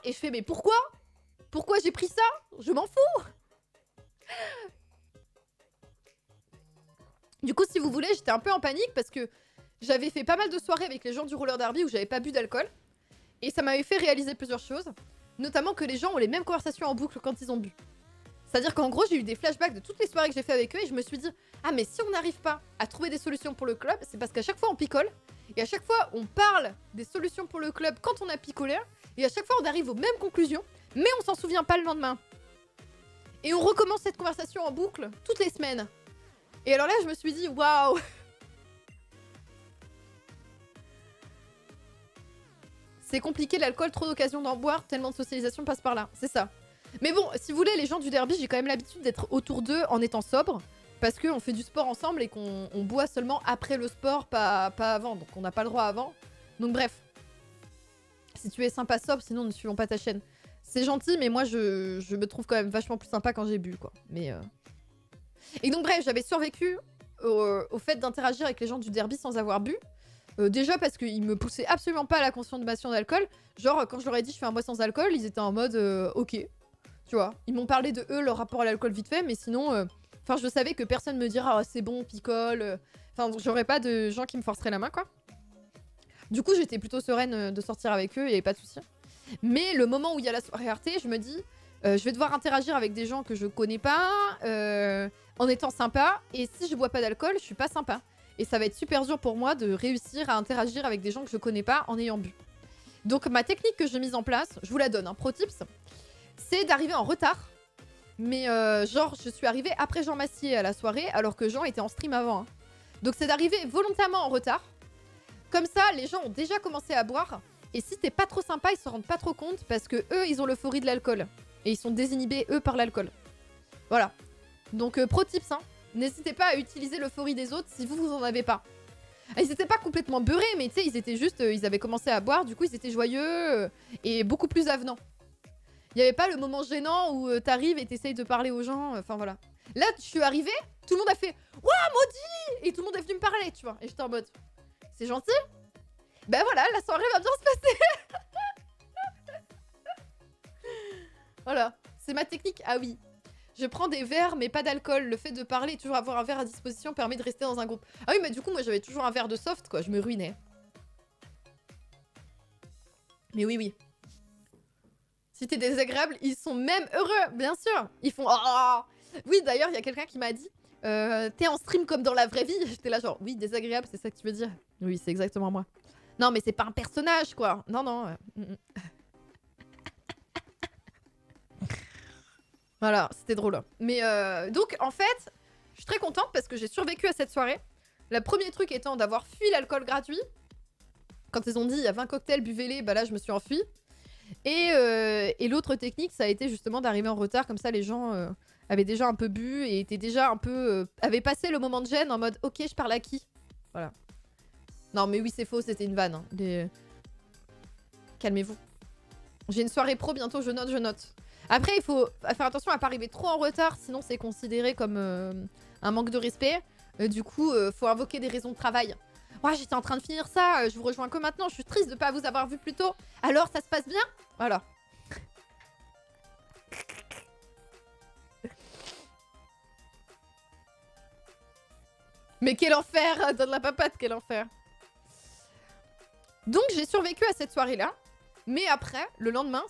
et je fais mais pourquoi? Pourquoi j'ai pris ça? Je m'en fous. Du coup, si vous voulez, j'étais un peu en panique parce que j'avais fait pas mal de soirées avec les gens du roller derby où j'avais pas bu d'alcool. Et ça m'avait fait réaliser plusieurs choses. Notamment que les gens ont les mêmes conversations en boucle quand ils ont bu. C'est-à-dire qu'en gros, j'ai eu des flashbacks de toutes les soirées que j'ai fait avec eux et je me suis dit « Ah mais si on n'arrive pas à trouver des solutions pour le club, c'est parce qu'à chaque fois on picole et à chaque fois on parle des solutions pour le club quand on a picolé et à chaque fois on arrive aux mêmes conclusions mais on s'en souvient pas le lendemain. Et on recommence cette conversation en boucle toutes les semaines. » Et alors là, je me suis dit « Waouh !» C'est compliqué l'alcool, trop d'occasions d'en boire, tellement de socialisation passe par là. C'est ça. Mais bon, si vous voulez, les gens du derby, j'ai quand même l'habitude d'être autour d'eux en étant sobre. Parce qu'on fait du sport ensemble et qu'on boit seulement après le sport, pas avant. Donc on n'a pas le droit avant. Donc bref. Si tu es sympa sobre, sinon ne suivons pas ta chaîne. C'est gentil, mais moi je me trouve quand même vachement plus sympa quand j'ai bu, quoi. Mais Et donc bref, j'avais survécu au fait d'interagir avec les gens du derby sans avoir bu. Déjà parce qu'ils me poussaient absolument pas à la consommation d'alcool. Genre, quand je leur ai dit je fais un mois sans alcool, ils étaient en mode ok. Tu vois, ils m'ont parlé de eux, leur rapport à l'alcool vite fait, mais sinon, enfin, je savais que personne me dira oh, c'est bon, picole. Enfin, j'aurais pas de gens qui me forceraient la main, quoi. Du coup, j'étais plutôt sereine de sortir avec eux, il y avait pas de souci. Mais le moment où il y a la soirée Arte, je me dis je vais devoir interagir avec des gens que je connais pas, en étant sympa, et si je bois pas d'alcool, je suis pas sympa. Et ça va être super dur pour moi de réussir à interagir avec des gens que je connais pas en ayant bu. Donc ma technique que j'ai mise en place, je vous la donne, hein, pro tips, c'est d'arriver en retard. Mais genre, je suis arrivée après Jean Massier à la soirée, alors que Jean était en stream avant. Hein. Donc c'est d'arriver volontairement en retard. Comme ça, les gens ont déjà commencé à boire. Et si t'es pas trop sympa, ils se rendent pas trop compte parce que eux, ils ont l'euphorie de l'alcool. Et ils sont désinhibés, eux, par l'alcool. Voilà. Donc pro tips, hein. N'hésitez pas à utiliser l'euphorie des autres si vous en avez pas. Ils étaient pas complètement beurrés, mais tu sais, ils étaient juste... ils avaient commencé à boire, du coup, ils étaient joyeux et beaucoup plus avenants. Il n'y avait pas le moment gênant où t'arrives et t'essayes de parler aux gens. Enfin, voilà. Là, je suis arrivée, tout le monde a fait « Ouah, maudit !» Et tout le monde est venu me parler, tu vois. Et j'étais en mode « C'est gentil ?» Ben voilà, la soirée va bien se passer. Voilà. C'est ma technique. Ah oui. Je prends des verres, mais pas d'alcool. Le fait de parler et toujours avoir un verre à disposition permet de rester dans un groupe. Ah oui, mais du coup, moi, j'avais toujours un verre de soft, quoi. Je me ruinais. Mais oui, oui. Si t'es désagréable, ils sont même heureux, bien sûr. Ils font oh. Oui, d'ailleurs, il y a quelqu'un qui m'a dit t'es en stream comme dans la vraie vie. J'étais là genre oui, désagréable, c'est ça que tu veux dire? Oui, c'est exactement moi. Non, mais c'est pas un personnage, quoi. Non, non. Voilà, c'était drôle. Mais donc, en fait, je suis très contente parce que j'ai survécu à cette soirée. Le premier truc étant d'avoir fui l'alcool gratuit. Quand ils ont dit il y a 20 cocktails, buvez-les, bah là, je me suis enfuie. Et l'autre technique, ça a été justement d'arriver en retard. Comme ça, les gens avaient déjà un peu bu et étaient déjà un peu... avaient passé le moment de gêne en mode « Ok, je parle à qui ?» Voilà. Non, mais oui, c'est faux, c'était une vanne. Hein. Calmez-vous. J'ai une soirée pro bientôt, je note, je note. Après, il faut faire attention à pas arriver trop en retard, sinon c'est considéré comme un manque de respect. Du coup, faut invoquer des raisons de travail. Ouais, j'étais en train de finir ça, je vous rejoins que maintenant, je suis triste de pas vous avoir vu plus tôt. Alors, ça se passe bien? Voilà. Mais quel enfer! Donne la papate, quel enfer! Donc, j'ai survécu à cette soirée-là. Mais après, le lendemain,